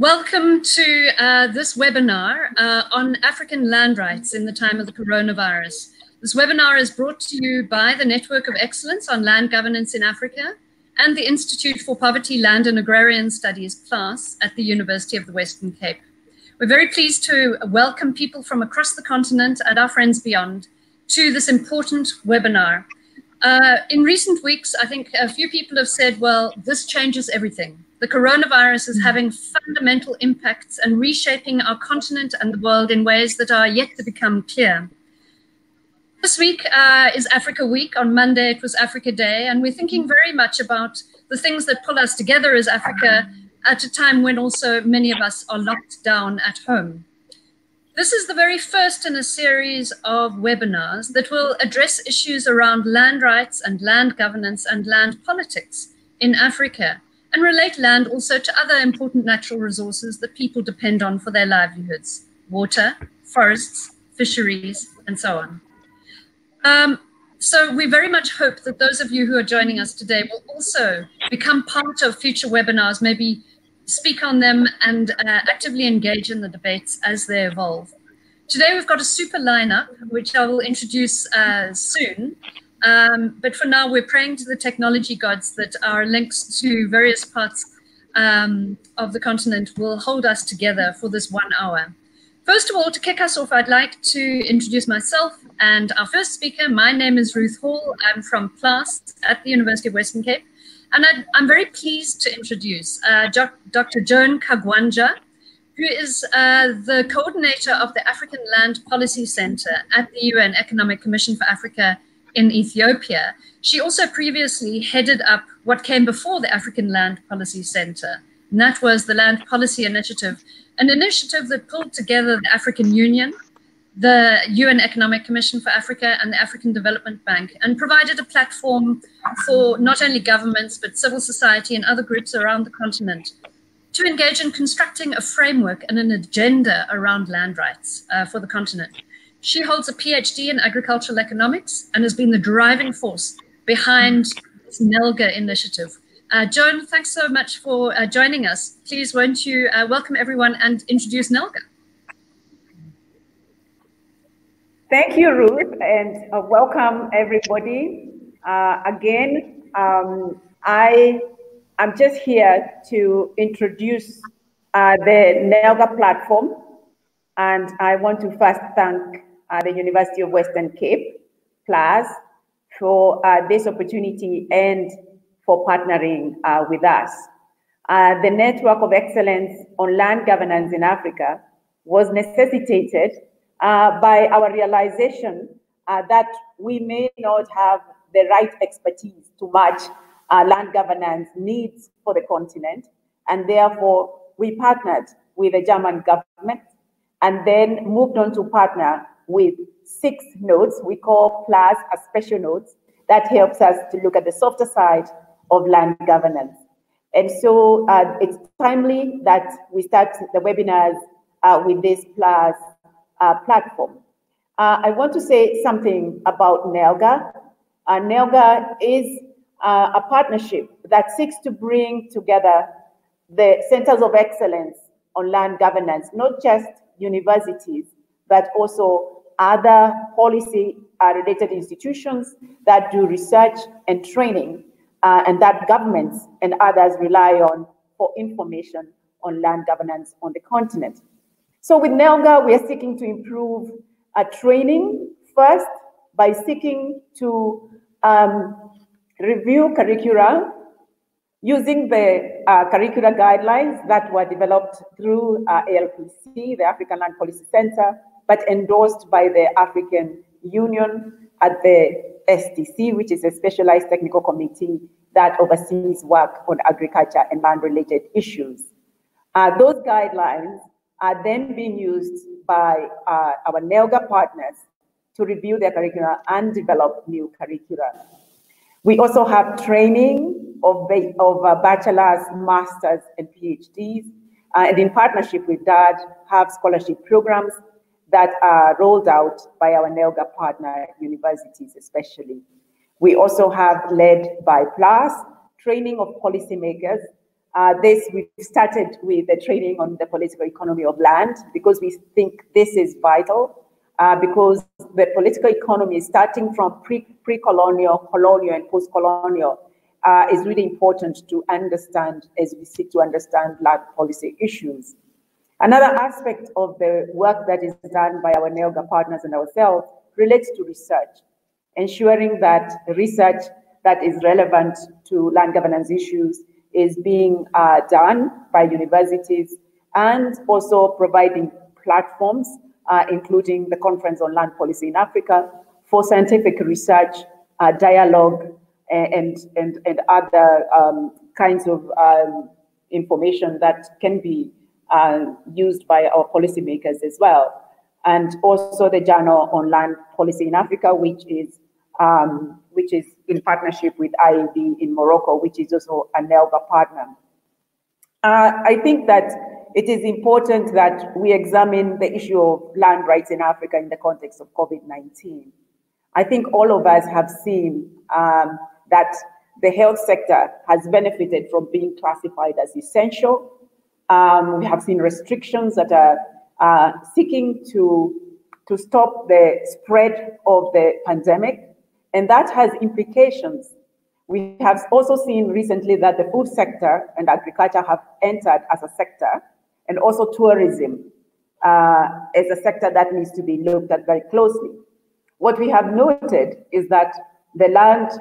Welcome to this webinar on African land rights in the time of the coronavirus. This webinar is brought to you by the Network of Excellence on Land Governance in Africa and the Institute for Poverty, Land and Agrarian Studies, PLAAS, at the University of the Western Cape. We're very pleased to welcome people from across the continent and our friends beyond to this important webinar. In recent weeks, I think a few people have said, well, this changes everything. The coronavirus is having fundamental impacts and reshaping our continent and the world in ways that are yet to become clear. This week is Africa Week. On Monday, it was Africa Day, and we're thinking very much about the things that pull us together as Africa at a time when also many of us are locked down at home. This is the very first in a series of webinars that will address issues around land rights and land governance and land politics in Africa, and relate land also to other important natural resources that people depend on for their livelihoods: water, forests, fisheries, and so on. So we very much hope that those of you who are joining us today will also become part of future webinars, maybe speak on them and actively engage in the debates as they evolve. Today we've got a super lineup, which I will introduce soon. But for now, we're praying to the technology gods that our links to various parts of the continent will hold us together for this 1 hour. First of all, to kick us off, I'd like to introduce myself and our first speaker. My name is Ruth Hall. I'm from PLAAS at the University of Western Cape. And I'm very pleased to introduce Dr. Joan Kagwanja, who is the coordinator of the African Land Policy Center at the UN Economic Commission for Africa in Ethiopia. She also previously headed up what came before the African Land Policy Center, and that was the Land Policy Initiative, an initiative that pulled together the African Union, the UN Economic Commission for Africa, and the African Development Bank, and provided a platform for not only governments, but civil society and other groups around the continent to engage in constructing a framework and an agenda around land rights for the continent. She holds a PhD in agricultural economics and has been the driving force behind this NELGA initiative. Joan, thanks so much for joining us. Please, won't you welcome everyone and introduce NELGA? Thank you, Ruth, and welcome everybody. Again, I'm just here to introduce the NELGA platform, and I want to first thank the University of Western Cape, PLAAS, for this opportunity and for partnering with us. The Network of Excellence on Land Governance in Africa was necessitated by our realization that we may not have the right expertise to match land governance needs for the continent, and therefore we partnered with the German government and then moved on to partner with 6 nodes we call PLAAS as special nodes that helps us to look at the softer side of land governance. And so it's timely that we start the webinars with this PLAAS platform. I want to say something about NELGA. NELGA is a partnership that seeks to bring together the centers of excellence on land governance, not just universities, but also other policy-related institutions that do research and training, and that governments and others rely on for information on land governance on the continent. So with NELGA, we are seeking to improve training first by seeking to review curricula using the curricular guidelines that were developed through ALPC, the African Land Policy Center, but endorsed by the African Union at the STC, which is a specialized technical committee that oversees work on agriculture and land-related issues. Those guidelines are then being used by our NELGA partners to review their curricula and develop new curricula. We also have training of bachelor's, master's, and PhDs, and in partnership with DAD, have scholarship programs that are rolled out by our NELGA partner universities especially. We also have, led by PLAAS, training of policymakers This, we've started with the training on the political economy of land because we think this is vital, because the political economy, starting from pre-colonial, colonial, and post-colonial, is really important to understand as we seek to understand land policy issues. Another aspect of the work that is done by our NELGA partners and ourselves relates to research, ensuring that the research that is relevant to land governance issues is being done by universities, and also providing platforms, including the Conference on Land Policy in Africa, for scientific research, dialogue, and other kinds of information that can be used by our policymakers as well. And also the Journal on Land Policy in Africa, which is in partnership with IAB in Morocco, which is also a NELGA partner. I think that it is important that we examine the issue of land rights in Africa in the context of COVID-19. I think all of us have seen that the health sector has benefited from being classified as essential. We have seen restrictions that are seeking to stop the spread of the pandemic, and that has implications. We have also seen recently that the food sector and agriculture have entered as a sector, and also tourism as a sector that needs to be looked at very closely. What we have noted is that the land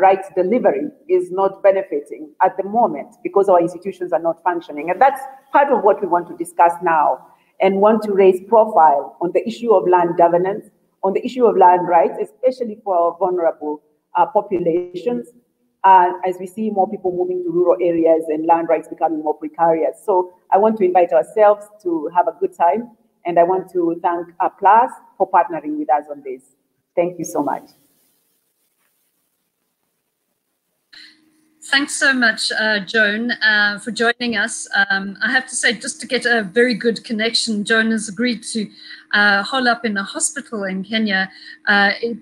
rights delivery is not benefiting at the moment because our institutions are not functioning. And that's part of what we want to discuss now, and want to raise profile on the issue of land governance, on the issue of land rights, especially for our vulnerable populations, as we see more people moving to rural areas and land rights becoming more precarious. So I want to invite ourselves to have a good time, and I want to thank PLAAS for partnering with us on this. Thank you so much. Thanks so much, Joan, for joining us. I have to say, just to get a very good connection, Joan has agreed to hole up in a hospital in Kenya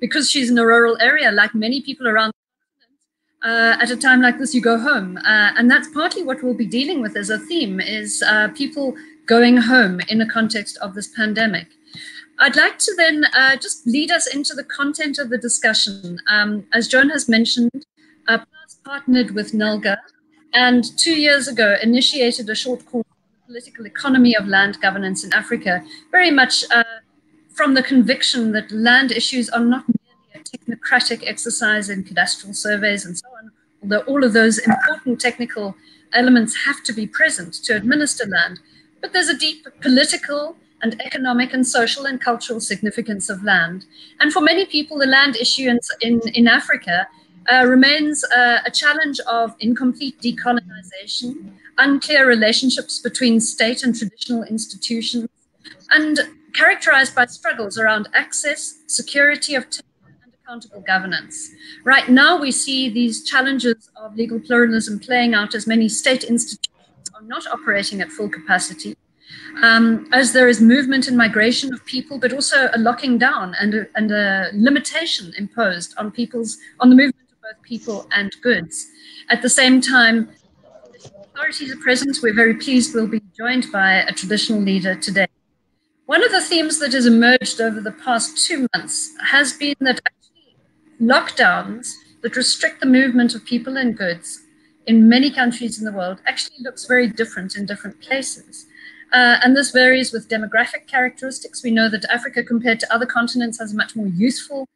because she's in a rural area, like many people around the continent. At a time like this, you go home. And that's partly what we'll be dealing with as a theme, is people going home in the context of this pandemic. I'd like to then just lead us into the content of the discussion. As Joan has mentioned, PLAAS partnered with NELGA, and 2 years ago initiated a short course on the political economy of land governance in Africa, very much from the conviction that land issues are not merely a technocratic exercise in cadastral surveys and so on, although all of those important technical elements have to be present to administer land, but there's a deep political and economic and social and cultural significance of land. And for many people, the land issue in Africa remains a challenge of incomplete decolonization, unclear relationships between state and traditional institutions, and characterized by struggles around access, security of tenure, and accountable governance. Right now, we see these challenges of legal pluralism playing out as many state institutions are not operating at full capacity, as there is movement and migration of people, but also a locking down and a limitation imposed on the movement both people and goods. At the same time, authorities are present. We're very pleased we'll be joined by a traditional leader today. One of the themes that has emerged over the past 2 months has been that actually lockdowns that restrict the movement of people and goods in many countries in the world actually looks very different in different places. And this varies with demographic characteristics. We know that Africa, compared to other continents, has a much more youthful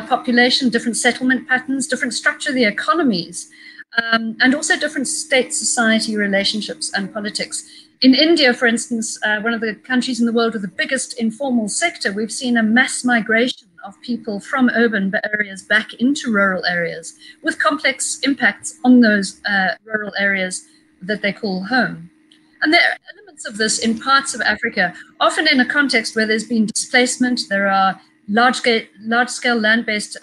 population, different settlement patterns, different structure of the economies, and also different state-society relationships and politics. In India, for instance, one of the countries in the world with the biggest informal sector, we've seen a mass migration of people from urban areas back into rural areas, with complex impacts on those rural areas that they call home. And there are elements of this in parts of Africa, often in a context where there's been displacement, there are large-scale land-based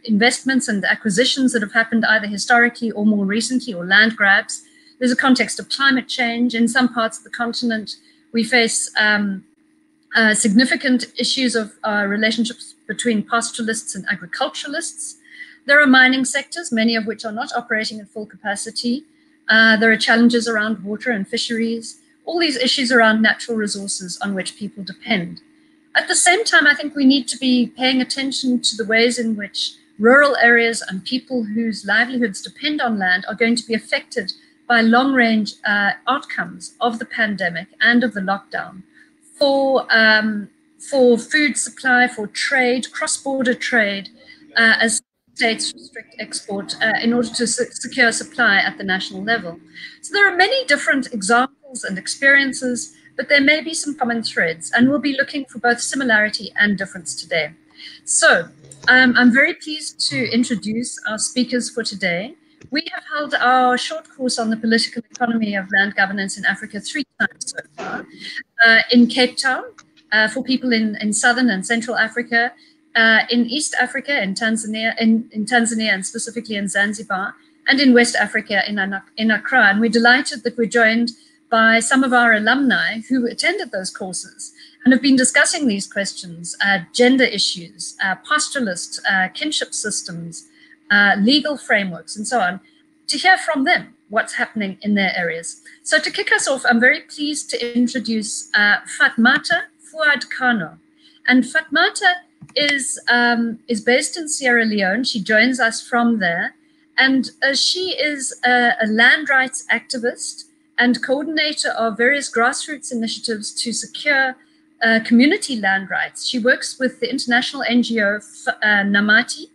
investments and acquisitions that have happened either historically or more recently, or land grabs. There's a context of climate change. In some parts of the continent, we face significant issues of relationships between pastoralists and agriculturalists. There are mining sectors, many of which are not operating at full capacity. There are challenges around water and fisheries, all these issues around natural resources on which people depend. At the same time, I think we need to be paying attention to the ways in which rural areas and people whose livelihoods depend on land are going to be affected by long-range outcomes of the pandemic and of the lockdown for food supply, for trade, cross-border trade, as states restrict export in order to secure supply at the national level. So there are many different examples and experiences, but there may be some common threads, and we'll be looking for both similarity and difference today. So I'm very pleased to introduce our speakers for today. We have held our short course on the political economy of land governance in Africa 3 times so far, in Cape Town, for people in Southern and Central Africa, in East Africa, in Tanzania and specifically in Zanzibar, and in West Africa, in Accra. And we're delighted that we're joined by some of our alumni who attended those courses and have been discussing these questions, gender issues, pastoralist, kinship systems, legal frameworks, and so on, to hear from them what's happening in their areas. So to kick us off, I'm very pleased to introduce Fatmata Fouard-Kanu. And Fatmata is based in Sierra Leone. She joins us from there. And she is a land rights activist and coordinator of various grassroots initiatives to secure community land rights. She works with the international NGO Namibia,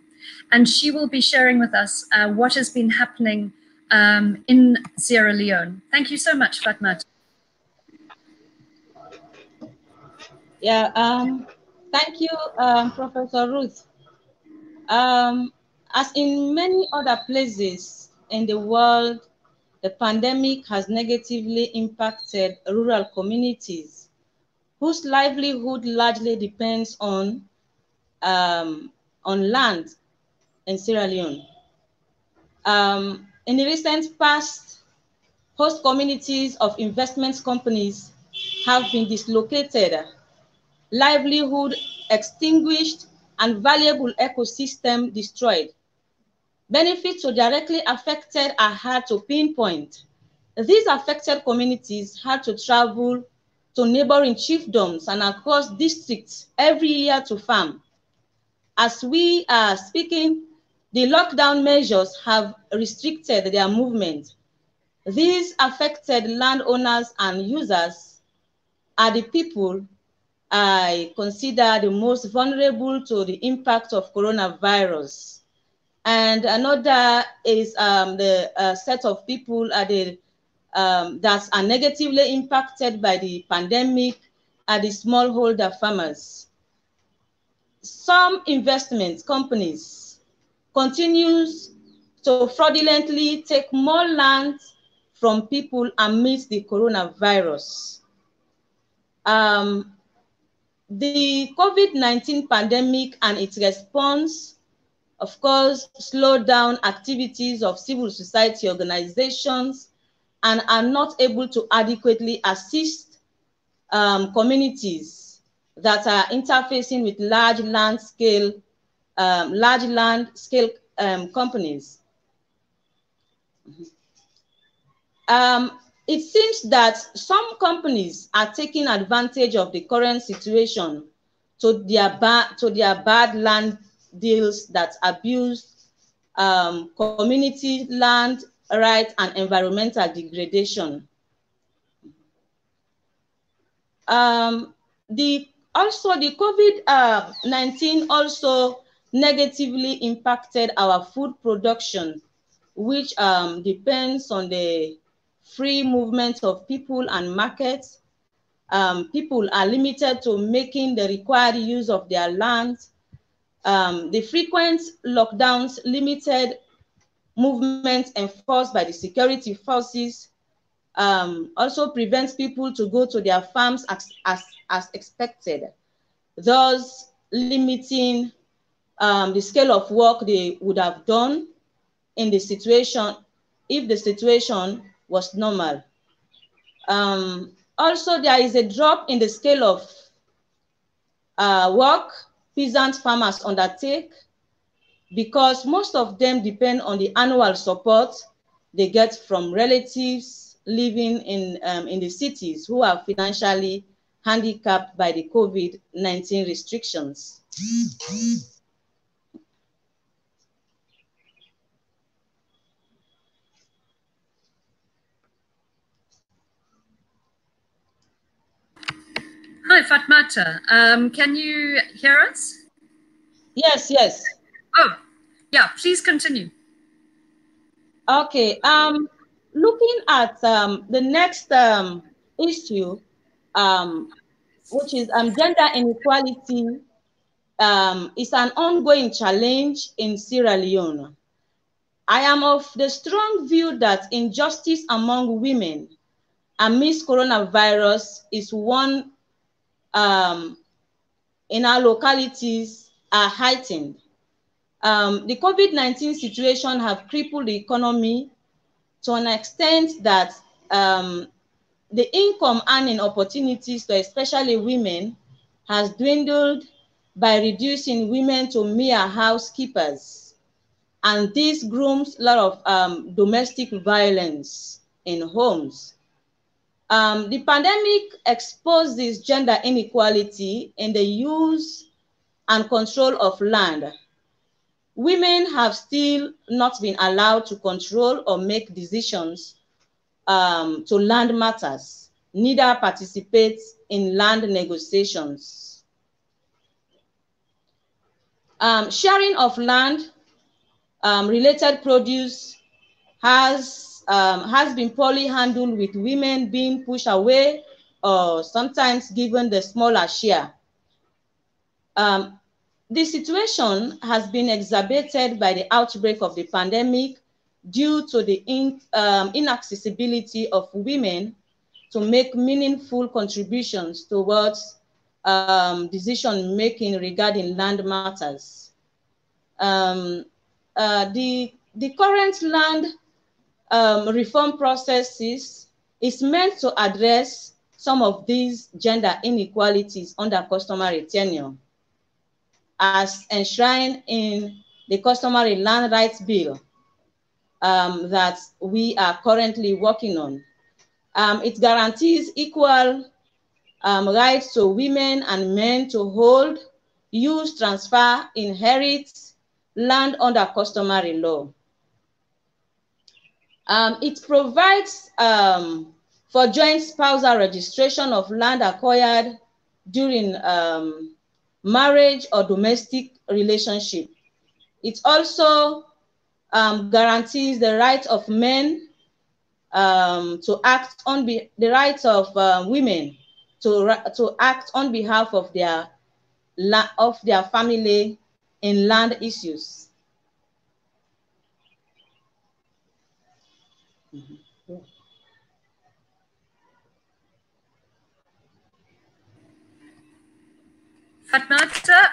and she will be sharing with us what has been happening in Sierra Leone. Thank you so much, Fatmata. Yeah, thank you, Professor Ruth. As in many other places in the world, the pandemic has negatively impacted rural communities whose livelihood largely depends on land in Sierra Leone. In the recent past, host communities of investment companies have been dislocated, livelihood extinguished, and valuable ecosystem destroyed. Benefits so directly affected are hard to pinpoint. These affected communities had to travel to neighboring chiefdoms and across districts every year to farm. As we are speaking, the lockdown measures have restricted their movement. These affected landowners and users are the people I consider the most vulnerable to the impact of coronavirus. And another is the set of people that are negatively impacted by the pandemic are the smallholder farmers. Some investment companies continues to fraudulently take more land from people amidst the coronavirus. The COVID-19 pandemic and its response, of course, slowed down activities of civil society organizations and are not able to adequately assist communities that are interfacing with large land scale companies. It seems that some companies are taking advantage of the current situation to their bad land deals that abuse community land rights and environmental degradation. The COVID-19 also negatively impacted our food production, which depends on the free movement of people and markets. People are limited to making the required use of their land. The frequent lockdowns, limited movement enforced by the security forces also prevents people to go to their farms as expected, thus limiting the scale of work they would have done in the situation if the situation was normal. Also, there is a drop in the scale of work peasant farmers undertake because most of them depend on the annual support they get from relatives living in the cities who are financially handicapped by the COVID-19 restrictions. Hi, Fatmata. Can you hear us? Yes, yes. Oh, yeah, please continue. Okay, looking at the next issue, which is gender inequality, is an ongoing challenge in Sierra Leone. I am of the strong view that injustice among women amidst coronavirus is one in our localities are heightened. The COVID-19 situation have crippled the economy to an extent that the income earning opportunities to especially women has dwindled by reducing women to mere housekeepers. And this grooms a lot of domestic violence in homes. The pandemic exposed this gender inequality in the use and control of land. Women have still not been allowed to control or make decisions to land matters, neither participate in land negotiations. Sharing of land related produce has been poorly handled, with women being pushed away or sometimes given the smaller share. The situation has been exacerbated by the outbreak of the pandemic due to the inaccessibility of women to make meaningful contributions towards decision making regarding land matters. The current land reform processes is meant to address some of these gender inequalities under customary tenure, as enshrined in the Customary Land Rights Bill that we are currently working on. It guarantees equal rights to women and men to hold, use, transfer, inherit land under customary law. It provides for joint spousal registration of land acquired during marriage or domestic relationship. It also guarantees the right of men to act on the rights of women to act on behalf of their family in land issues. Fatmata,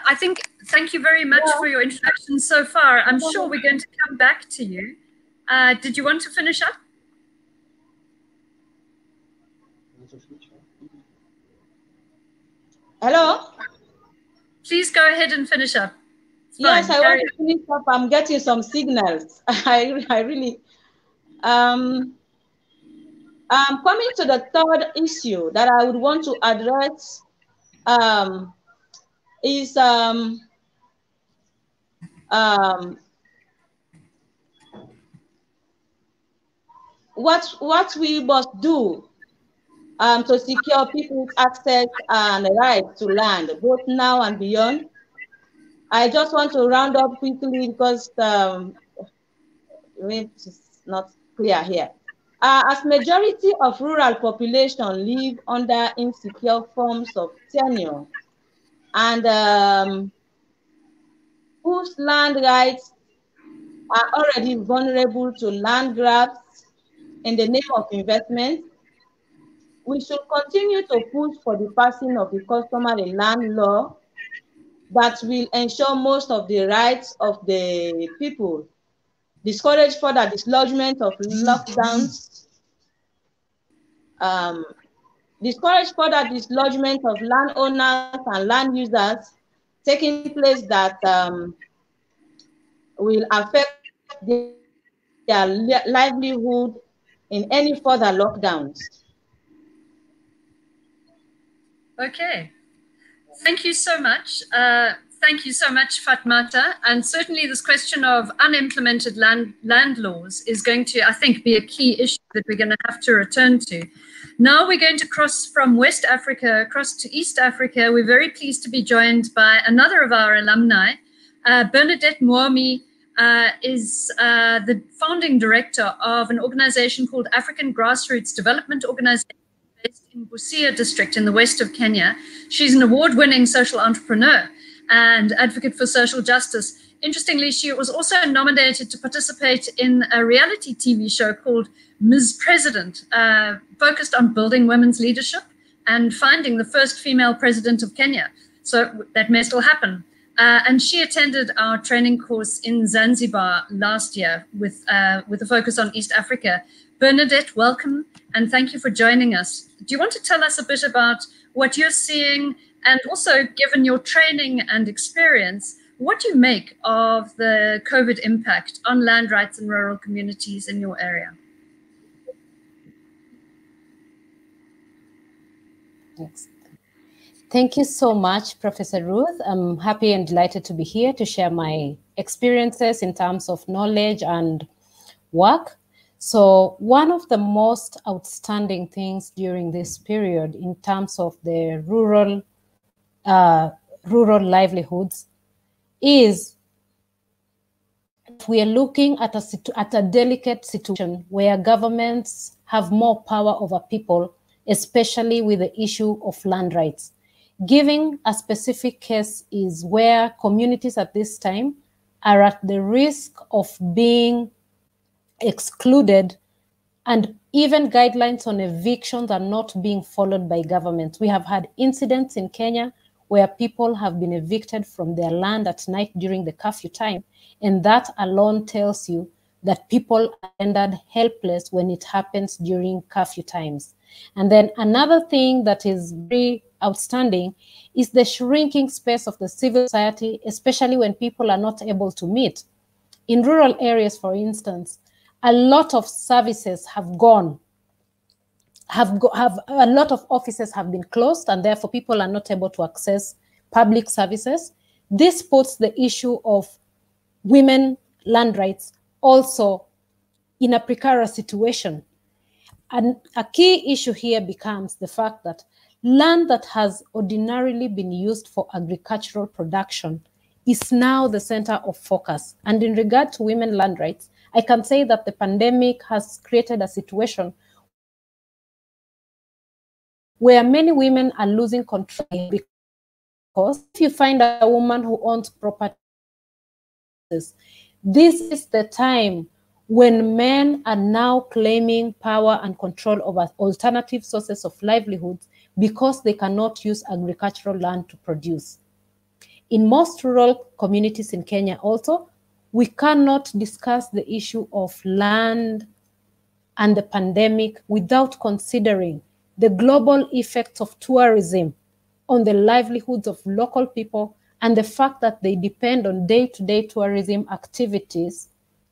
thank you very much for your introduction so far. I'm sure we're going to come back to you. Did you want to finish up? Hello? Please go ahead and finish up. Yes, I want to finish up. I'm getting some signals. I really, coming to the third issue that I would want to address is what we must do to secure people's access and right to land, both now and beyond. I just want to round up quickly because it's not clear here. As majority of rural population live under insecure forms of tenure and whose land rights are already vulnerable to land grabs in the name of investment, we should continue to push for the passing of the customary land law that will ensure most of the rights of the people, discourage further dislodgement of lockdowns, discourage further dislodgement of landowners and land users taking place that will affect the their livelihood in any further lockdowns. Okay. Thank you so much. Thank you so much, Fatmata. And certainly this question of unimplemented land laws is going to, I think, be a key issue that we're going to have to return to. Now we're going to cross from West Africa across to East Africa. We're very pleased to be joined by another of our alumni. Bernadette Muyomi is the founding director of an organization called African Grassroots Development Organization, based in Busia district in the west of Kenya. She's an award-winning social entrepreneur and advocate for social justice. Interestingly, she was also nominated to participate in a reality TV show called Ms. President, focused on building women's leadership and finding the first female president of Kenya. So that may still happen. And she attended our training course in Zanzibar last year with a focus on East Africa. Bernadette, welcome, and thank you for joining us. Do you want to tell us a bit about what you're seeing, and also, given your training and experience, what you make of the COVID impact on land rights and rural communities in your area? Thanks. Thank you so much, Professor Ruth. I'm happy and delighted to be here to share my experiences in terms of knowledge and work. So one of the most outstanding things during this period in terms of the rural livelihoods is we are looking at a delicate situation where governments have more power over people, especially with the issue of land rights. Giving a specific case is where communities at this time are at the risk of being excluded, and even guidelines on evictions are not being followed by government. We have had incidents in Kenya where people have been evicted from their land at night during the curfew time, and that alone tells you that people are rendered helpless when it happens during curfew times. And then another thing that is very outstanding is the shrinking space of the civil society, especially when people are not able to meet. In rural areas, for instance, a lot of services have gone, a lot of offices have been closed, and therefore people are not able to access public services. This puts the issue of women land rights also in a precarious situation. And a key issue here becomes the fact that land that has ordinarily been used for agricultural production is now the center of focus. And in regard to women land rights, I can say that the pandemic has created a situation where many women are losing control, because if you find a woman who owns property, this is the time when men are now claiming power and control over alternative sources of livelihoods because they cannot use agricultural land to produce. In most rural communities in Kenya also, we cannot discuss the issue of land and the pandemic without considering the global effects of tourism on the livelihoods of local people and the fact that they depend on day-to-day tourism activities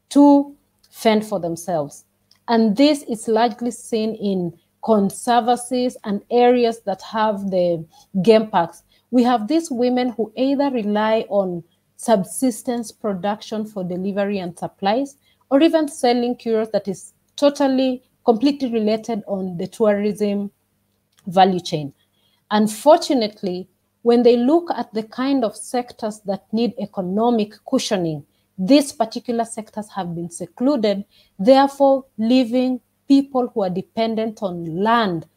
to fend for themselves. And this is largely seen in conservancies and areas that have the game parks. We have these women who either rely on subsistence production for delivery and supplies, or even selling curios that is completely related on the tourism value chain. Unfortunately, when they look at the kind of sectors that need economic cushioning, these particular sectors have been secluded, therefore leaving people who are dependent on land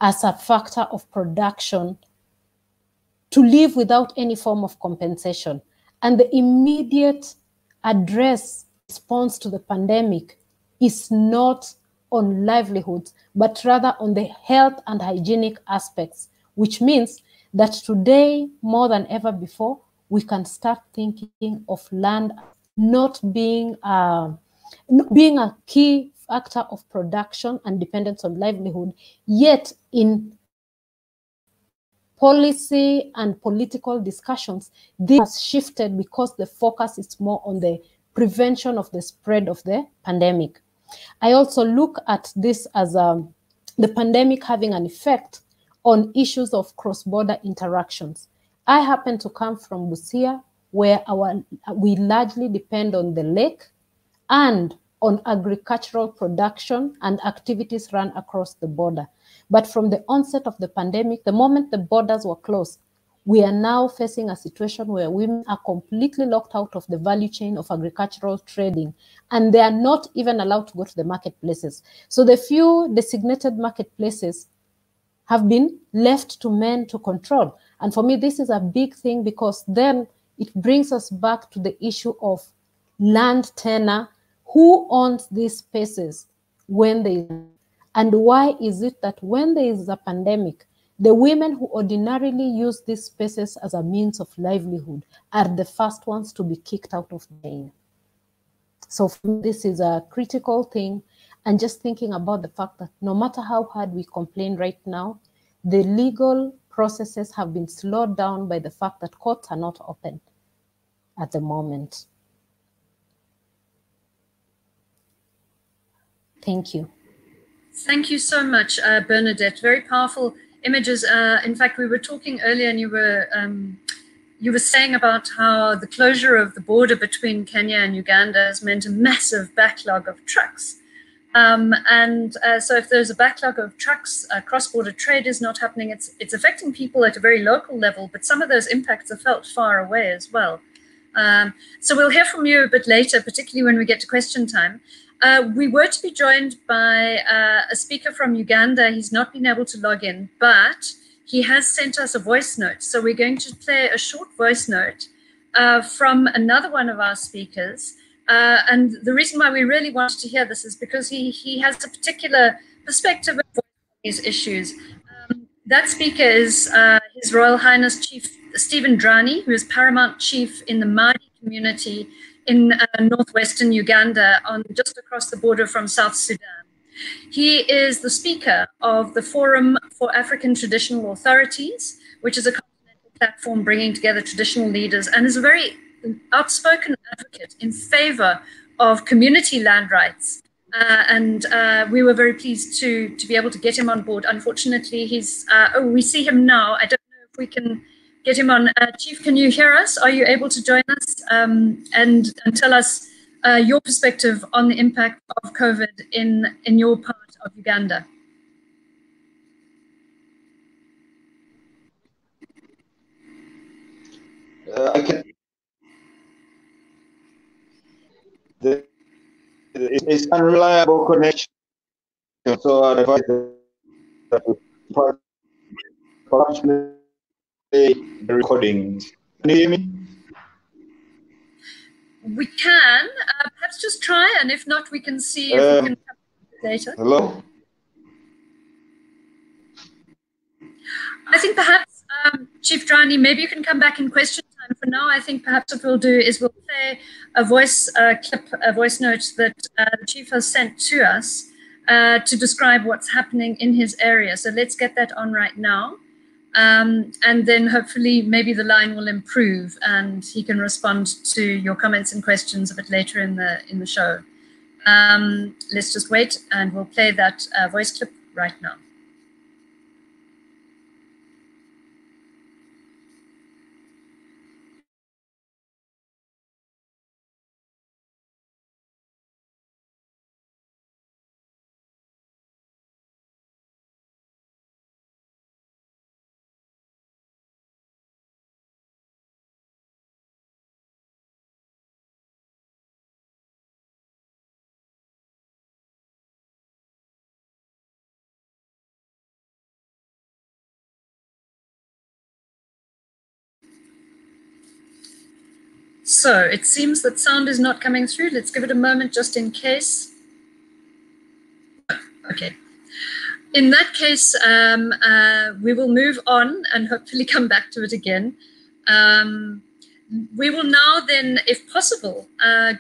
as a factor of production to live without any form of compensation. And the immediate response to the pandemic is not on livelihoods, but rather on the health and hygienic aspects, which means that today, more than ever before, we can start thinking of land not being a key factor of production and dependence on livelihood, yet in policy and political discussions, this has shifted because the focus is more on the prevention of the spread of the pandemic. I also look at this as the pandemic having an effect on issues of cross-border interactions. I happen to come from Busia, where we largely depend on the lake and on agricultural production and activities run across the border. But from the onset of the pandemic, the moment the borders were closed, we are now facing a situation where women are completely locked out of the value chain of agricultural trading, and they are not even allowed to go to the marketplaces. So the few designated marketplaces have been left to men to control. And for me, this is a big thing, because then it brings us back to the issue of land tenure. Who owns these spaces when and why is it that when there is a pandemic, the women who ordinarily use these spaces as a means of livelihood are the first ones to be kicked out of the game? So for me, this is a critical thing. And just thinking about the fact that no matter how hard we complain right now, the legal processes have been slowed down by the fact that courts are not open at the moment. Thank you. Thank you so much, Bernadette. Very powerful images. In fact, we were talking earlier, and you were saying about how the closure of the border between Kenya and Uganda has meant a massive backlog of trucks. So if there's a backlog of trucks, cross-border trade is not happening. It's affecting people at a very local level, but some of those impacts are felt far away as well. So we'll hear from you a bit later, particularly when we get to question time. We were to be joined by a speaker from Uganda. He's not been able to log in, but he has sent us a voice note. So we're going to play a short voice note from another one of our speakers. And the reason why we really wanted to hear this is because he has a particular perspective of these issues. That speaker is His Royal Highness Chief Stephen Drani, who is Paramount Chief in the Madi community in northwestern Uganda, just across the border from South Sudan. He is the speaker of the Forum for African Traditional Authorities, which is a continental platform bringing together traditional leaders, and is a very outspoken advocate in favor of community land rights. We were very pleased to be able to get him on board. Unfortunately, we see him now. I don't know if we can get him on. Chief, can you hear us? Are you able to join us and tell us your perspective on the impact of COVID in your part of Uganda? I can. It's unreliable connection, so I advise perhaps play the recordings. Can you hear me? We can. Perhaps just try, and if not, we can see if we can come later. Hello? I think perhaps, Chief Drani, maybe you can come back in question time. For now, I think perhaps what we'll do is we'll play a voice clip, a voice note that the Chief has sent to us to describe what's happening in his area. So let's get that on right now. And then hopefully maybe the line will improve and he can respond to your comments and questions a bit later in the show. Let's just wait and we'll play that voice clip right now. So it seems that sound is not coming through. Let's give it a moment just in case. Okay. In that case, we will move on and hopefully come back to it again. We will now then, if possible,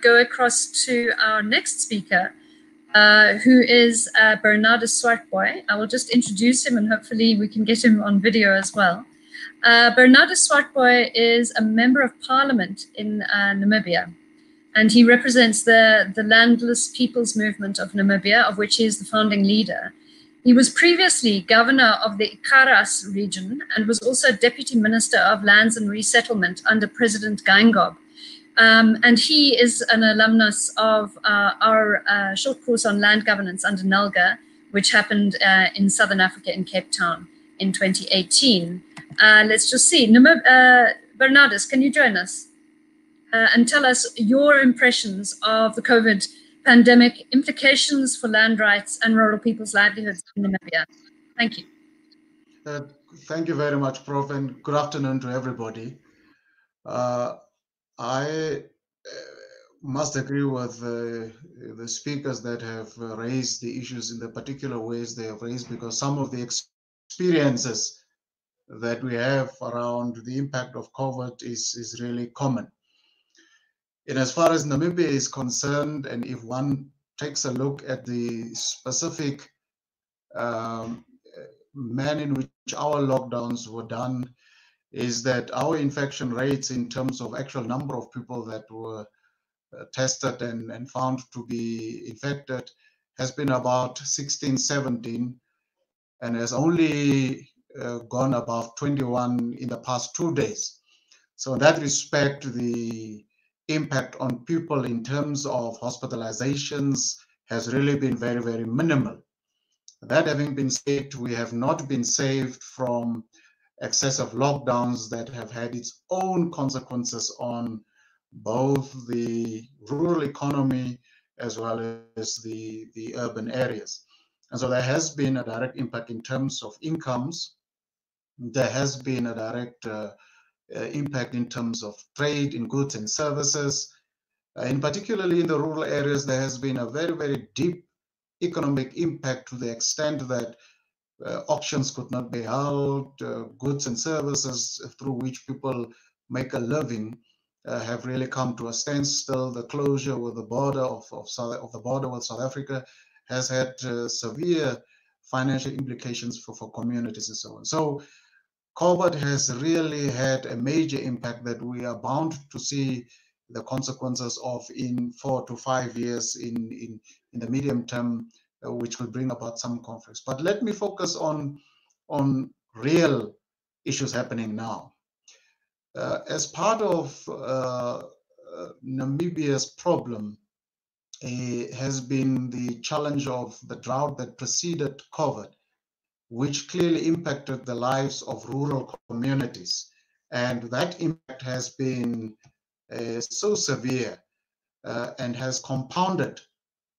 go across to our next speaker, who is Bernadus Swartbooi. I will just introduce him and hopefully we can get him on video as well. Bernadus Swartbooi is a member of parliament in Namibia. and he represents the landless people's movement of Namibia, of which he is the founding leader. He was previously governor of the Ikaras region and was also deputy minister of lands and resettlement under President Geingob. And he is an alumnus of our short course on land governance under NALGA, which happened in Southern Africa in Cape Town in 2018. Let's just see. Bernadus, can you join us and tell us your impressions of the COVID pandemic, implications for land rights and rural people's livelihoods in Namibia? Thank you. Thank you very much, Prof, and good afternoon to everybody. I must agree with the speakers that have raised the issues in the particular ways they have raised, because some of the experiences that we have around the impact of COVID is really common. And as far as Namibia is concerned, and if one takes a look at the specific manner in which our lockdowns were done, is that our infection rates in terms of actual number of people that were tested and found to be infected has been about 16, 17, and has only gone above 21 in the past 2 days. So in that respect, the impact on people in terms of hospitalizations has really been very, very minimal. That having been said, we have not been saved from excessive lockdowns that have had its own consequences on both the rural economy as well as the urban areas. And so there has been a direct impact in terms of incomes. There has been a direct impact in terms of trade in goods and services. In particularly in the rural areas, there has been a very, very deep economic impact to the extent that auctions could not be held, goods and services through which people make a living have really come to a standstill. The closure with the border of the border with South Africa has had severe financial implications for communities and so on. So COVID has really had a major impact that we are bound to see the consequences of in 4 to 5 years in the medium term, which will bring about some conflicts. But let me focus on real issues happening now. As part of Namibia's problem has been the challenge of the drought that preceded COVID, which clearly impacted the lives of rural communities. And that impact has been so severe and has compounded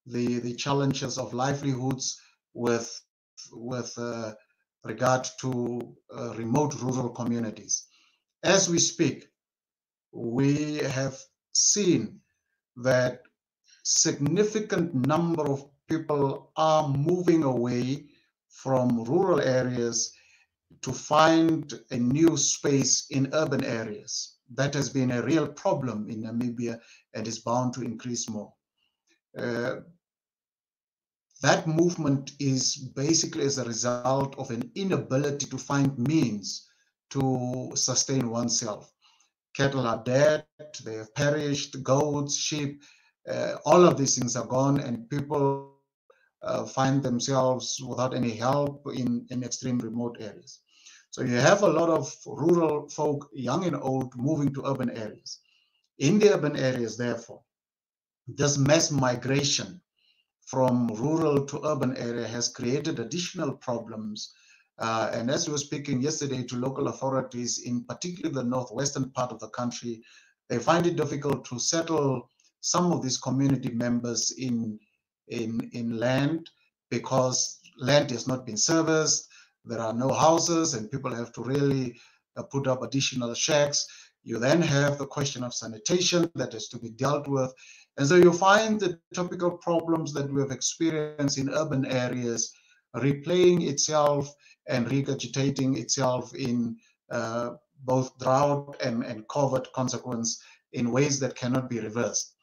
the challenges of livelihoods with regard to remote rural communities. As we speak, we have seen that significant number of people are moving away from rural areas to find a new space in urban areas. That has been a real problem in Namibia and is bound to increase more. That movement is basically as a result of an inability to find means to sustain oneself. Cattle are dead, they have perished, goats, sheep, all of these things are gone, and people find themselves without any help in extreme remote areas. So you have a lot of rural folk, young and old, moving to urban areas. In the urban areas, therefore, this mass migration from rural to urban area has created additional problems. And as we were speaking yesterday to local authorities, in particular the northwestern part of the country, they find it difficult to settle some of these community members in land because land has not been serviced. There are no houses and people have to really put up additional shacks. You then have the question of sanitation that has to be dealt with. And so you find the typical problems that we have experienced in urban areas replaying itself and regurgitating itself in both drought and COVID consequence in ways that cannot be reversed.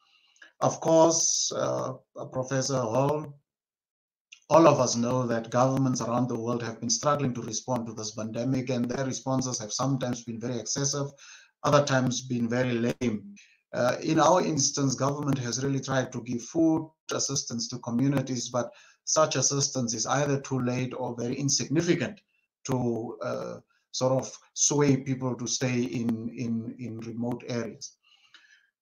Of course, Professor Hall, all of us know that governments around the world have been struggling to respond to this pandemic, and their responses have sometimes been very excessive, other times been very lame. In our instance, government has really tried to give food assistance to communities, but such assistance is either too late or very insignificant to sort of sway people to stay in remote areas.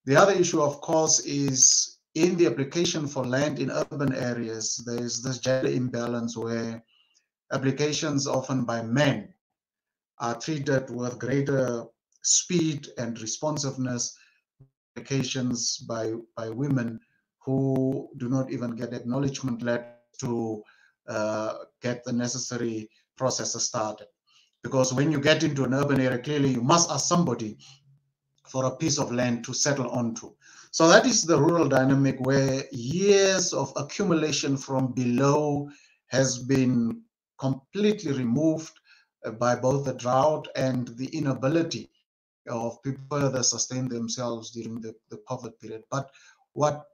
The other issue, of course, is in the application for land in urban areas, there is this gender imbalance where applications often by men are treated with greater speed and responsiveness, applications by women who do not even get acknowledgement letters to get the necessary processes started. Because when you get into an urban area, clearly you must ask somebody for a piece of land to settle onto. So that is the rural dynamic where years of accumulation from below has been completely removed by both the drought and the inability of people further sustain themselves during the COVID period. But what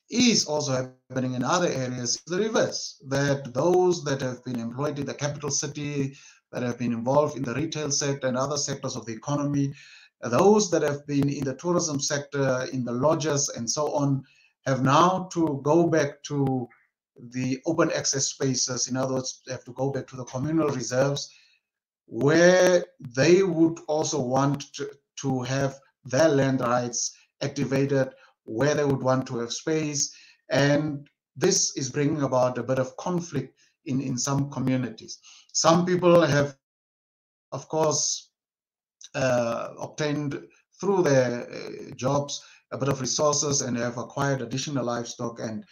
is also happening in other areas is the reverse, that those that have been employed in the capital city, that have been involved in the retail sector and other sectors of the economy, those that have been in the tourism sector, in the lodges and so on, have now to go back to the open access spaces. In other words, they have to go back to the communal reserves, where they would also want to have their land rights activated, where they would want to have space. And this is bringing about a bit of conflict in some communities. Some people have, of course, obtained through their jobs a bit of resources and have acquired additional livestock, and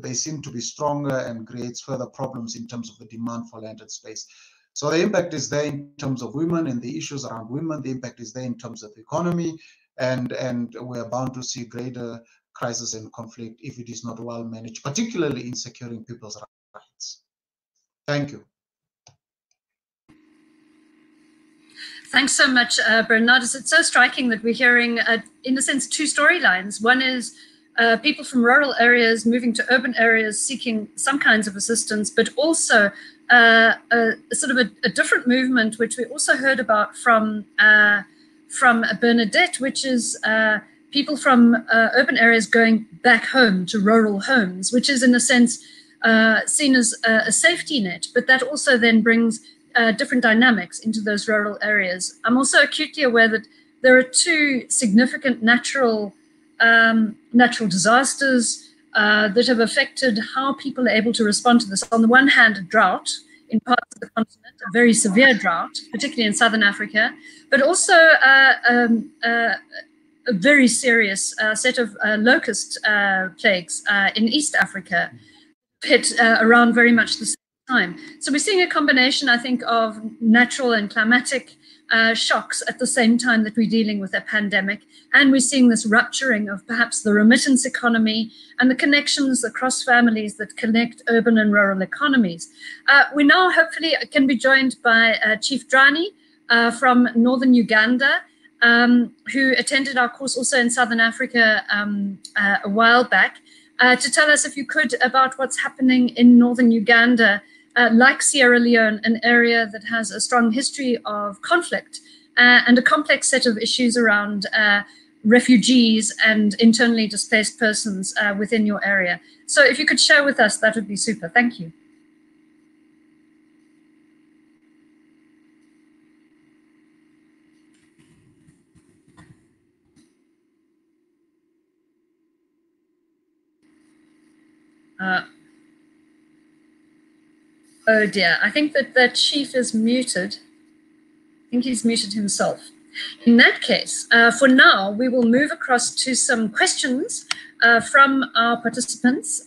they seem to be stronger and creates further problems in terms of the demand for land and space. So the impact is there in terms of women and the issues around women. The impact is there in terms of the economy, and we're bound to see greater crisis and conflict if it is not well managed, particularly in securing people's rights. Thank you. Thanks so much, Bernadus. It's so striking that we're hearing, in a sense, two storylines. One is people from rural areas moving to urban areas seeking some kinds of assistance, but also sort of a different movement, which we also heard about from Bernadette, which is people from urban areas going back home to rural homes, which is in a sense seen as a safety net, but that also then brings different dynamics into those rural areas. I'm also acutely aware that there are two significant natural disasters that have affected how people are able to respond to this. On the one hand, a drought in parts of the continent, a very severe drought, particularly in southern Africa, but also a very serious set of locust plagues in East Africa, hit around very much the same time. So we're seeing a combination, I think, of natural and climatic shocks at the same time that we're dealing with a pandemic. And we're seeing this rupturing of perhaps the remittance economy and the connections across families that connect urban and rural economies. We now hopefully can be joined by Chief Drani from Northern Uganda, who attended our course also in Southern Africa a while back, to tell us, if you could, about what's happening in Northern Uganda, like Sierra Leone, an area that has a strong history of conflict and a complex set of issues around refugees and internally displaced persons within your area. So if you could share with us, that would be super. Thank you. Oh dear, I think that the chief is muted. I think he's muted himself. In that case, for now, we will move across to some questions from our participants.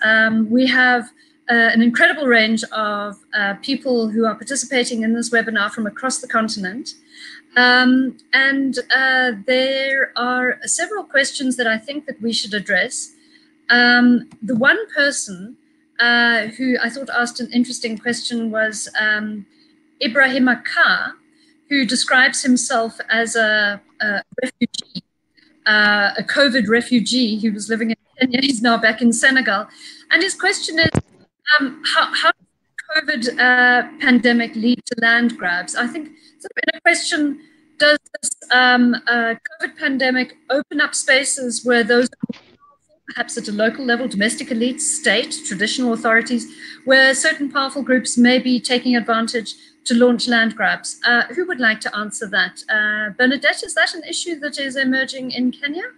We have an incredible range of people who are participating in this webinar from across the continent. And there are several questions that I think that we should address. The one person who I thought asked an interesting question was Ibrahima Ka, who describes himself as a refugee, a COVID refugee. He was living in Kenya, he's now back in Senegal. And his question is, how does the COVID pandemic lead to land grabs? I think sort of in a question does this COVID pandemic open up spaces where those, perhaps at a local level, domestic elites, state, traditional authorities, where certain powerful groups may be taking advantage to launch land grabs? Who would like to answer that? Bernadette, is that an issue that is emerging in Kenya?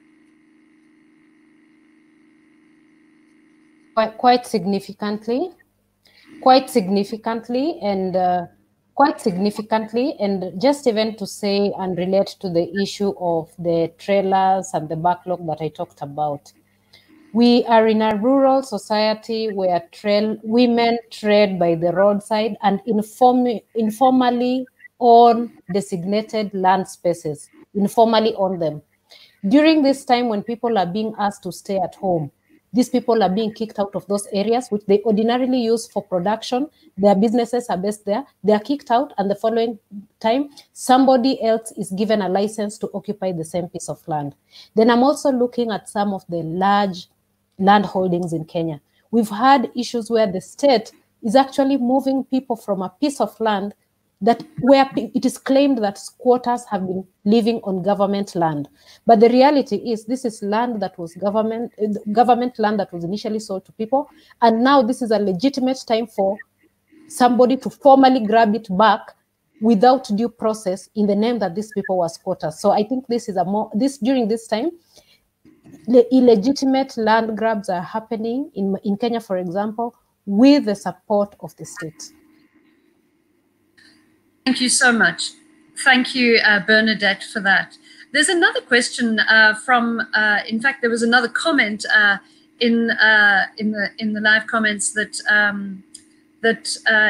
Quite significantly, and just even to say and relate to the issue of the trailers and the backlog that I talked about. We are in a rural society where women trade by the roadside and informally own designated land spaces, informally own them. During this time when people are being asked to stay at home, these people are being kicked out of those areas which they ordinarily use for production. Their businesses are based there. They are kicked out, and the following time, somebody else is given a license to occupy the same piece of land. Then I'm also looking at some of the large land holdings in Kenya. We've had issues where the state is actually moving people from a piece of land where it is claimed that squatters have been living on government land. But the reality is this is land that was government land that was initially sold to people. And now this is a legitimate time for somebody to formally grab it back without due process in the name that these people were squatters. So I think this is during this time, the illegitimate land grabs are happening in Kenya, for example, with the support of the state. Thank you so much. Thank you, Bernadette, for that. There's another question in fact, there was another comment in the live comments that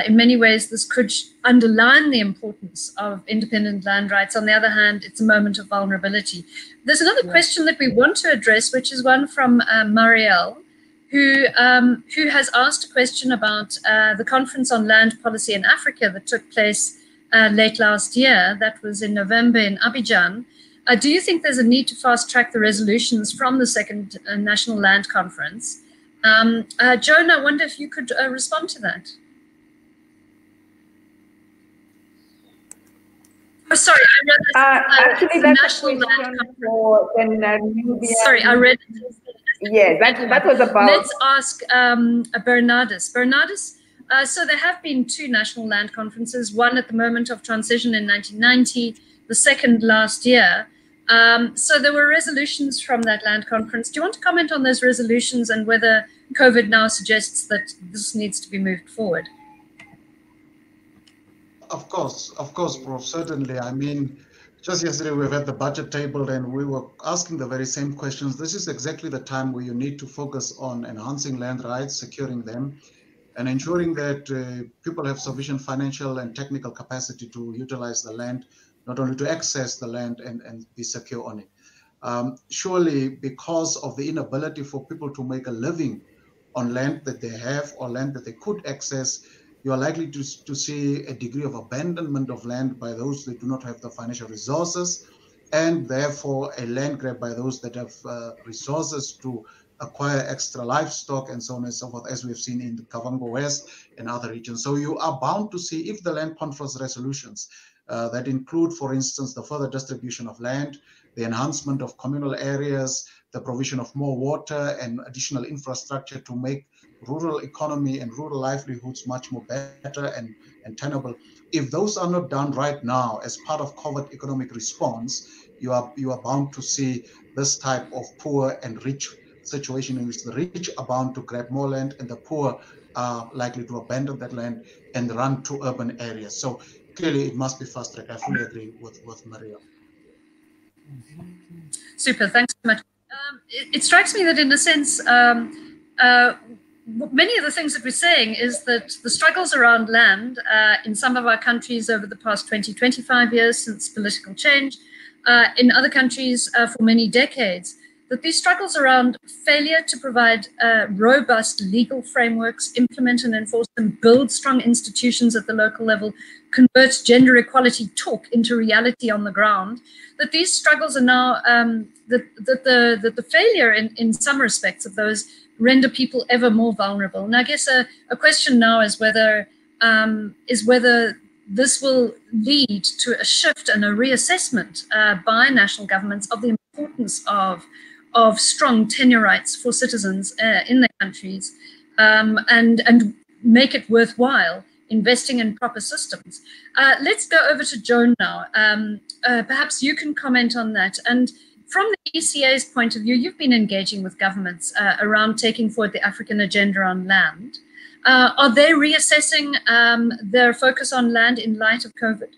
in many ways this could underline the importance of independent land rights. On the other hand, it's a moment of vulnerability. There's another question that we want to address, which is one from Marielle, who has asked a question about the Conference on Land Policy in Africa that took place late last year. That was in November in Abidjan. Do you think there's a need to fast track the resolutions from the second National Land Conference? Joan, I wonder if you could respond to that. Oh, sorry, I read actually, that's a question for the Namibia. Sorry, I read. Yes, that was about. Let's ask Bernadus. Bernadus, so there have been two national land conferences, one at the moment of transition in 1990, the second last year. So there were resolutions from that land conference. Do you want to comment on those resolutions and whether COVID now suggests that this needs to be moved forward? Of course, Prof. Certainly. I mean, just yesterday we've had the budget table and we were asking the very same questions. This is exactly the time where you need to focus on enhancing land rights, securing them, and ensuring that people have sufficient financial and technical capacity to utilize the land, not only to access the land and be secure on it. Surely, because of the inability for people to make a living on land that they have or land that they could access, you are likely to see a degree of abandonment of land by those that do not have the financial resources, and therefore a land grab by those that have resources to acquire extra livestock and so on and so forth, as we've seen in the Kavango West and other regions. So you are bound to see, if the land conference resolutions that include, for instance, the further distribution of land, the enhancement of communal areas, the provision of more water and additional infrastructure to make rural economy and rural livelihoods much more better and tenable. If those are not done right now as part of COVID economic response, you are bound to see this type of poor and rich situation in which the rich are bound to grab more land and the poor are likely to abandon that land and run to urban areas. So clearly it must be fast tracked. I fully agree with Maria. Super, thanks so much. It strikes me that in a sense, many of the things that we're saying is that the struggles around land in some of our countries over the past 20, 25 years since political change, in other countries for many decades, that these struggles around failure to provide robust legal frameworks, implement and enforce them, build strong institutions at the local level, convert gender equality talk into reality on the ground, that these struggles are now, that the failure in some respects of those render people ever more vulnerable. And I guess a question now is whether this will lead to a shift and a reassessment by national governments of the importance of strong tenure rights for citizens in their countries, and make it worthwhile investing in proper systems. Let's go over to Joan now. Perhaps you can comment on that. And from the ECA's point of view, you've been engaging with governments around taking forward the African agenda on land. Are they reassessing their focus on land in light of COVID?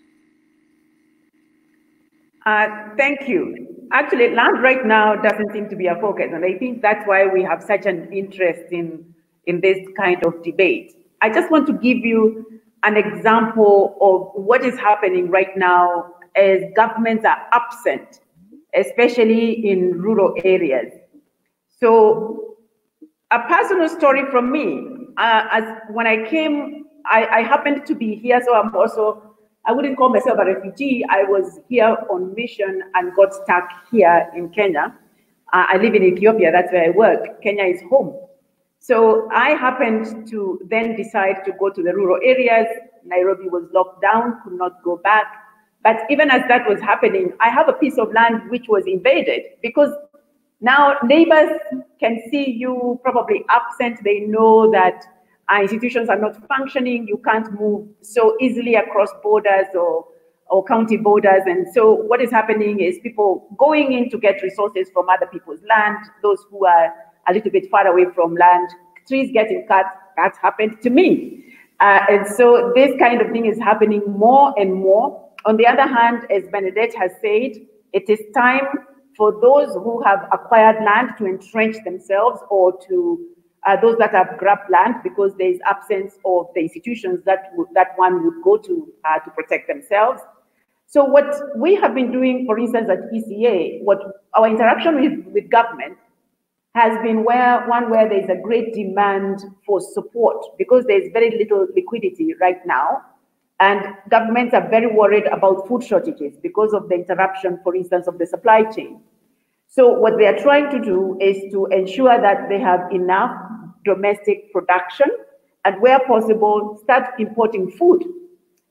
Thank you. Actually, land right now doesn't seem to be a focus, and I think that's why we have such an interest in this kind of debate. I just want to give you an example of what is happening right now as governments are absent, especially in rural areas. So a personal story from me, when I came, I happened to be here, so I'm also, I wouldn't call myself a refugee. I was here on mission and got stuck here in Kenya. I live in Ethiopia, that's where I work. Kenya is home. So I happened to then decide to go to the rural areas. Nairobi was locked down, could not go back. But even as that was happening, I have a piece of land which was invaded, because now neighbors can see you probably absent. They know that institutions are not functioning. You can't move so easily across borders or county borders. And so what is happening is people going in to get resources from other people's land, those who are a little bit far away from land, trees getting cut. That happened to me. And so this kind of thing is happening more and more. On the other hand, as Bernadette has said, it is time for those who have acquired land to entrench themselves, or to those that have grabbed land, because there is absence of the institutions that one would go to protect themselves. So what we have been doing, for instance, at ECA, what our interaction with government has been where there is a great demand for support, because there is very little liquidity right now. And governments are very worried about food shortages because of the interruption, for instance, of the supply chain. So what they are trying to do is to ensure that they have enough domestic production, and where possible, start importing food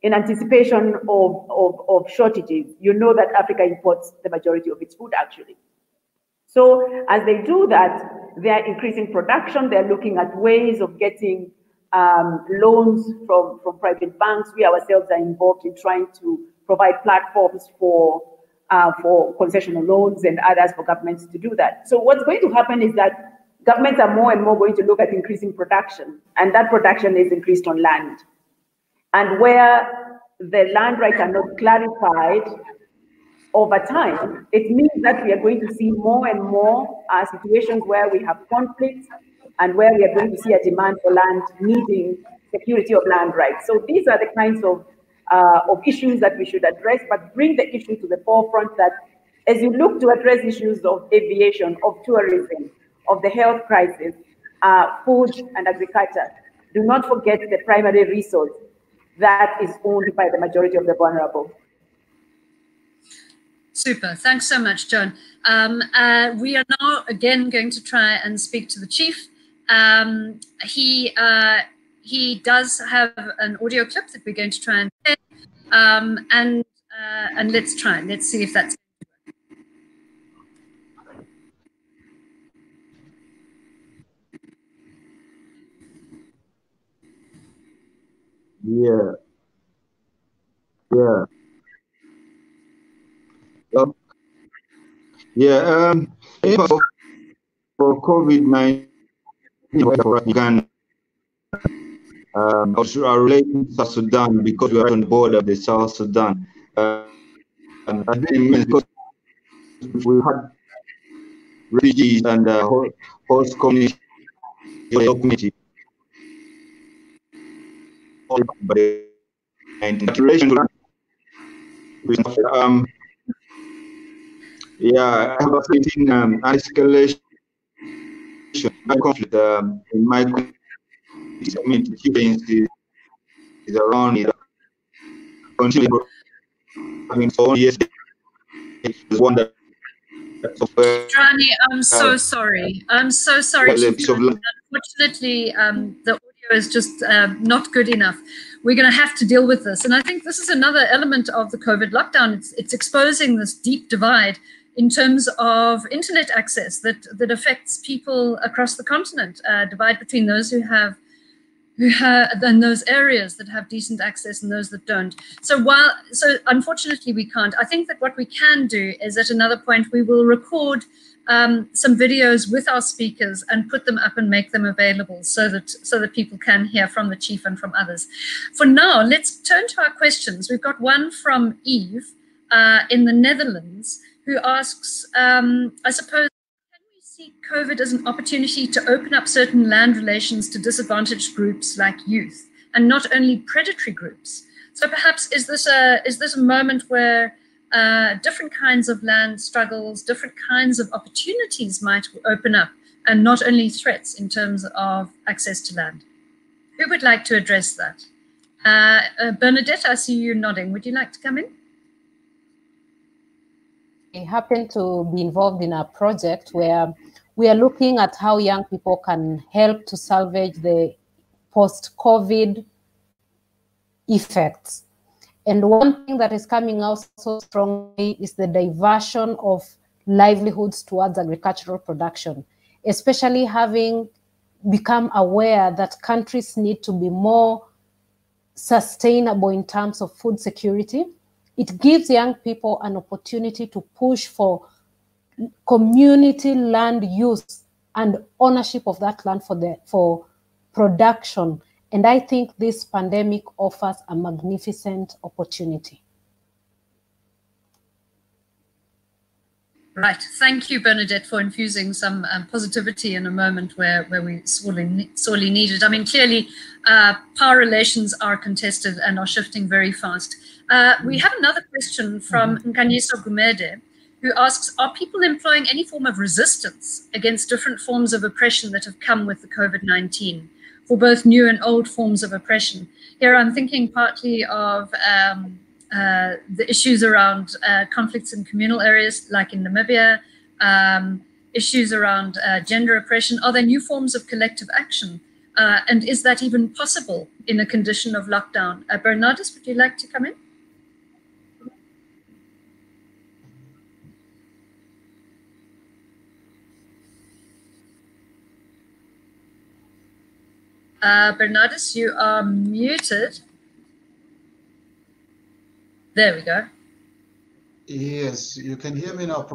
in anticipation of shortages. You know that Africa imports the majority of its food, actually. So as they do that, they are increasing production. They're looking at ways of getting loans from private banks. We ourselves are involved in trying to provide platforms for concessional loans and others for governments to do that. So what's going to happen is that governments are more and more going to look at increasing production, and that production is increased on land. And where the land rights are not clarified over time, it means that we are going to see more and more situations where we have conflicts, and where we are going to see a demand for land needing security of land rights. So these are the kinds of issues that we should address, but bring the issue to the forefront that as you look to address issues of aviation, of tourism, of the health crisis, food and agriculture, do not forget the primary resource that is owned by the majority of the vulnerable. Super. Thanks so much, Joan. We are now again going to try and speak to the chief. He does have an audio clip that we're going to try and play, and let's try. Let's see if that's. Yeah. For COVID-19, began our relations to South Sudan, because we are on the border of the South Sudan. And because we had refugees and host community, but I have seen an escalation conflict in my community is around it. Having so years, one that. Drani, I'm so sorry. I'm so sorry. Unfortunately, the audio is just not good enough. we're going to have to deal with this. And I think this is another element of the COVID lockdown. It's exposing this deep divide in terms of internet access that affects people across the continent, divide between those who have and those areas that have decent access and those that don't. So unfortunately we can't. I think that what we can do is at another point we will record some videos with our speakers and put them up and make them available so that people can hear from the chief and from others. For now, let's turn to our questions. We've got one from Eve in the Netherlands who asks, I suppose, see COVID as an opportunity to open up certain land relations to disadvantaged groups like youth, and not only predatory groups. So perhaps is this a moment where different kinds of land struggles, different kinds of opportunities might open up, and not only threats in terms of access to land? Who would like to address that? Bernadette, I see you nodding. Would you like to come in? I happen to be involved in a project where we are looking at how young people can help to salvage the post-COVID effects. And one thing that is coming out so strongly is the diversion of livelihoods towards agricultural production, especially having become aware that countries need to be more sustainable in terms of food security. It gives young people an opportunity to push for community land use and ownership of that land for production. And I think this pandemic offers a magnificent opportunity. Right. Thank you, Bernadette, for infusing some positivity in a moment where we sorely need it. I mean, clearly, power relations are contested and are shifting very fast. We have another question from Nkanyiso Gumede, who asks, are people employing any form of resistance against different forms of oppression that have come with the COVID-19, for both new and old forms of oppression? Here I'm thinking partly of the issues around conflicts in communal areas, like in Namibia, issues around gender oppression. Are there new forms of collective action? And is that even possible in a condition of lockdown? Bernadus, would you like to come in? Bernadus, you are muted. There we go. Yes, you can hear me now.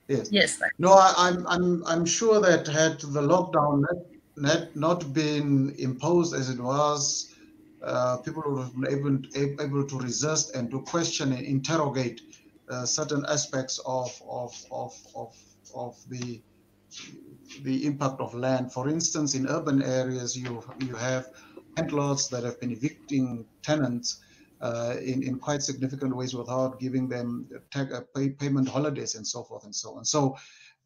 Yes. Yes. Thanks. No, I'm sure that had the lockdown not been imposed as it was, people would have been able to resist and to question and interrogate certain aspects of the impact of land. For instance, in urban areas, you have landlords that have been evicting tenants in quite significant ways without giving them payment holidays and so forth and so on. So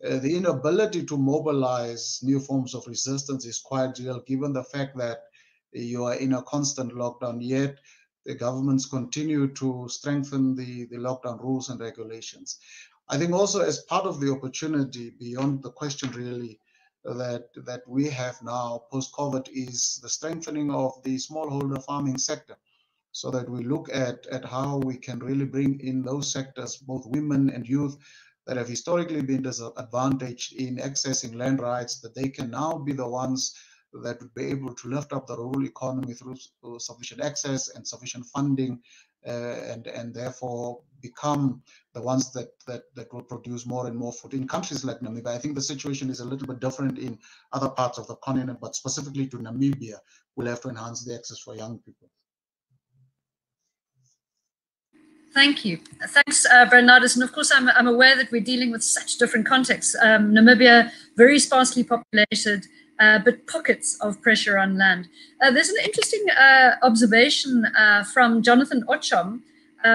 the inability to mobilize new forms of resistance is quite real, given the fact that you are in a constant lockdown, yet the governments continue to strengthen the lockdown rules and regulations. I think also as part of the opportunity beyond the question really that we have now post-COVID is the strengthening of the smallholder farming sector, so that we look at how we can really bring in those sectors, both women and youth, that have historically been disadvantaged in accessing land rights, that they can now be the ones that would be able to lift up the rural economy through sufficient access and sufficient funding, and therefore become the ones that will produce more and more food. In countries like Namibia, I think the situation is a little bit different in other parts of the continent, but specifically to Namibia, we'll have to enhance the access for young people. Thank you. Thanks, Bernadus. And of course, I'm aware that we're dealing with such different contexts. Namibia, very sparsely populated, but pockets of pressure on land. There's an interesting observation from Jonathan Ochom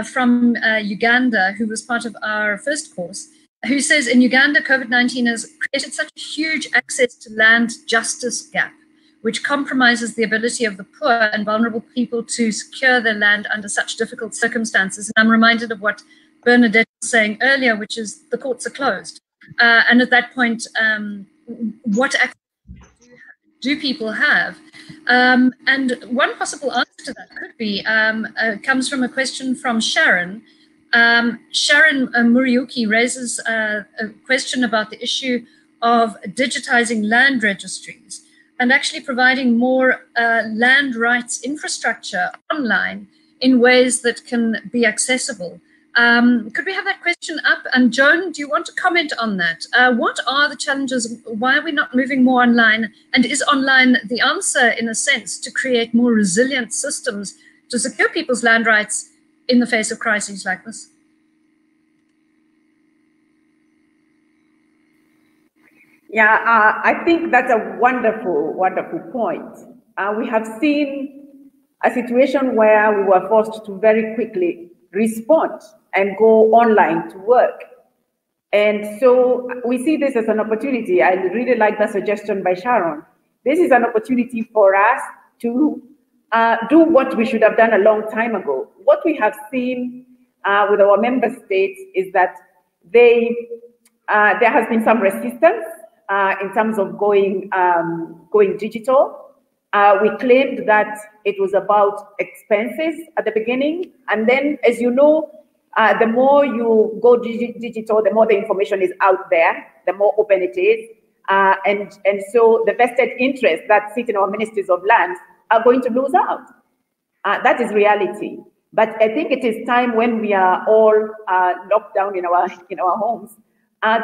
from Uganda, who was part of our first course, who says in Uganda, COVID-19 has created such a huge access to land justice gap, which compromises the ability of the poor and vulnerable people to secure their land under such difficult circumstances. And I'm reminded of what Bernadette was saying earlier, which is the courts are closed. And at that point, what access do you have? do people have? And one possible answer to that could be, comes from a question from Sharon. Sharon Muriuki raises a question about the issue of digitizing land registries and actually providing more land rights infrastructure online in ways that can be accessible. Could we have that question up? And Joan, do you want to comment on that? What are the challenges? Why are we not moving more online? And is online the answer, in a sense, to create more resilient systems to secure people's land rights in the face of crises like this? Yeah, I think that's a wonderful, wonderful point. We have seen a situation where we were forced to very quickly respond and go online to work. And so we see this as an opportunity. I really like the suggestion by Sharon. This is an opportunity for us to do what we should have done a long time ago. What we have seen with our member states is that there has been some resistance in terms of going digital. We claimed that it was about expenses at the beginning. And then, as you know, the more you go digital, the more the information is out there, the more open it is. And so the vested interests that sit in our ministries of lands are going to lose out. That is reality. But I think it is time, when we are all locked down in our homes,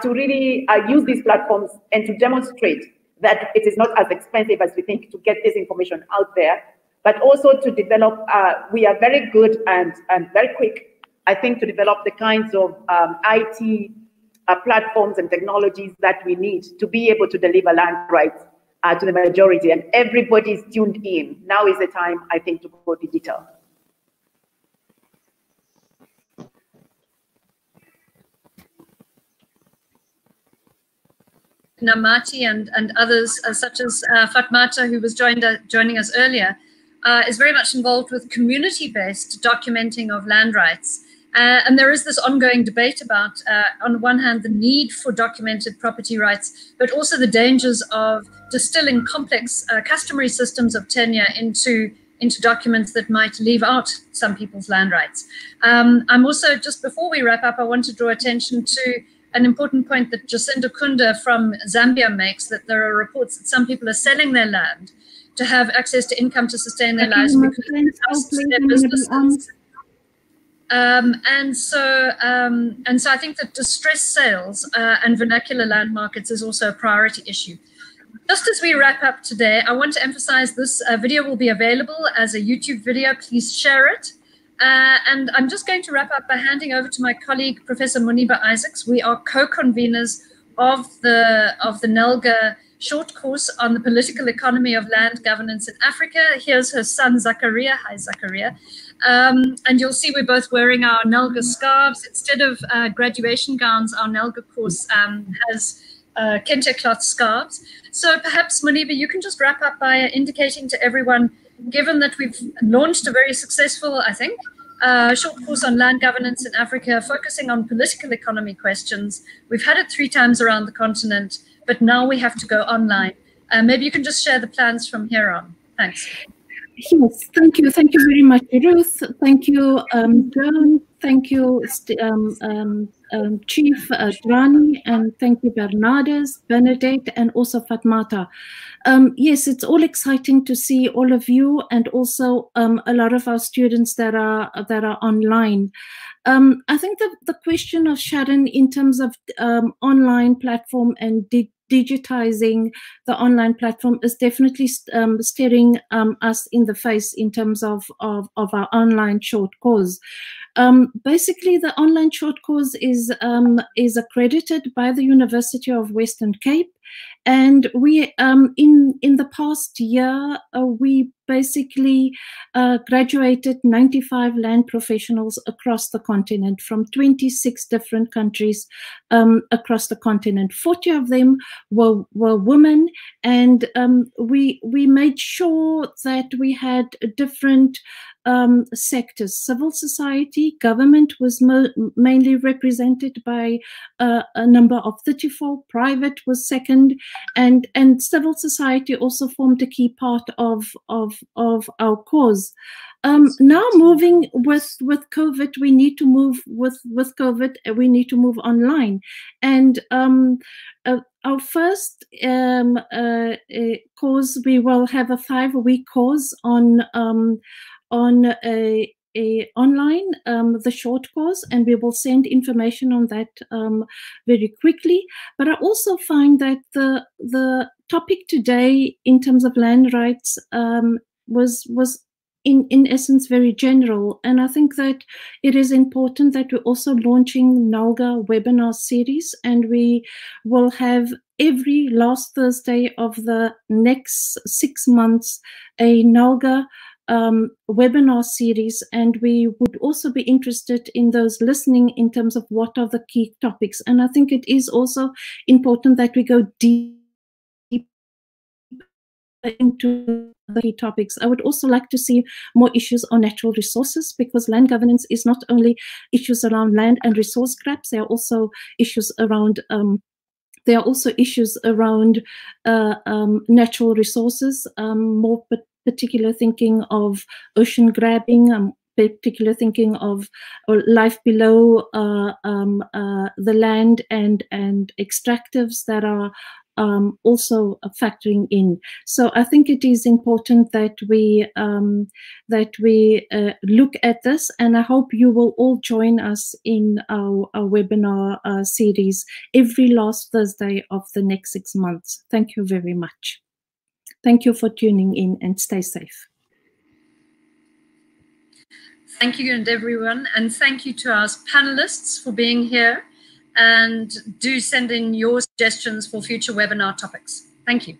to really use these platforms and to demonstrate that it is not as expensive as we think to get this information out there, but also to develop, we are very good and very quick, I think, to develop the kinds of IT platforms and technologies that we need to be able to deliver land rights to the majority, and everybody is tuned in. Now is the time, I think, to go digital. Namati and others, such as Fatmata, who was joining us earlier, is very much involved with community-based documenting of land rights. And there is this ongoing debate about, on the one hand, the need for documented property rights, but also the dangers of distilling complex customary systems of tenure into documents that might leave out some people's land rights. I'm also, just before we wrap up, I want to draw attention to an important point that Jacinda Kunda from Zambia makes, that there are reports that some people are selling their land to have access to income to sustain their lives because it costs their businesses. And so I think that distressed sales and vernacular land markets is also a priority issue. Just as we wrap up today, I want to emphasize this video will be available as a YouTube video. Please share it. And I'm just going to wrap up by handing over to my colleague, Professor Moenieba Isaacs. We are co-conveners of the NELGA short course on the political economy of land governance in Africa. Here's her son, Zakaria. Hi, Zakaria. And you'll see we're both wearing our NELGA scarves. Instead of graduation gowns, our NELGA course has kente cloth scarves. So perhaps, Moenieba, you can just wrap up by indicating to everyone, given that we've launched a very successful, I think, short course on land governance in Africa, focusing on political economy questions. We've had it 3 times around the continent, but now we have to go online. Maybe you can just share the plans from here on. Thanks. Yes, thank you. Thank you very much, Ruth. Thank you, Joan. Thank you, Chief Drani, and thank you, Bernadus, Bernadette, and also Fatmata. Yes, it's all exciting to see all of you, and also a lot of our students that are online. I think the question of Sharon in terms of online platform and digitizing the online platform is definitely staring us in the face in terms of our online short course. Basically, the online short course is accredited by the University of Western Cape, and we in the past year we basically graduated 95 land professionals across the continent from 26 different countries across the continent. 40 of them were women, and we made sure that we had different sectors. Civil society, government was mainly represented by a number of 34, private was second, and civil society also formed a key part of our cause. Now moving with COVID, we need to move with COVID, we need to move online. And our first course, we will have a 5-week course on online, the short course, and we will send information on that very quickly. But I also find that the topic today in terms of land rights was in essence very general, and I think that it is important that we're also launching NALGA webinar series, and we will have every last Thursday of the next 6 months a NALGA webinar series, and we would also be interested in those listening in terms of what are the key topics. And I think it is also important that we go deep into the key topics. I would also like to see more issues on natural resources, because land governance is not only issues around land and resource grabs, there are also issues around natural resources, more particular thinking of ocean grabbing, particular thinking of life below the land, and extractives that are also factoring in. So I think it is important that we look at this, and I hope you will all join us in our webinar series every last Thursday of the next 6 months. Thank you very much. Thank you for tuning in, and stay safe. Thank you, and everyone, and thank you to our panelists for being here. And do send in your suggestions for future webinar topics. Thank you.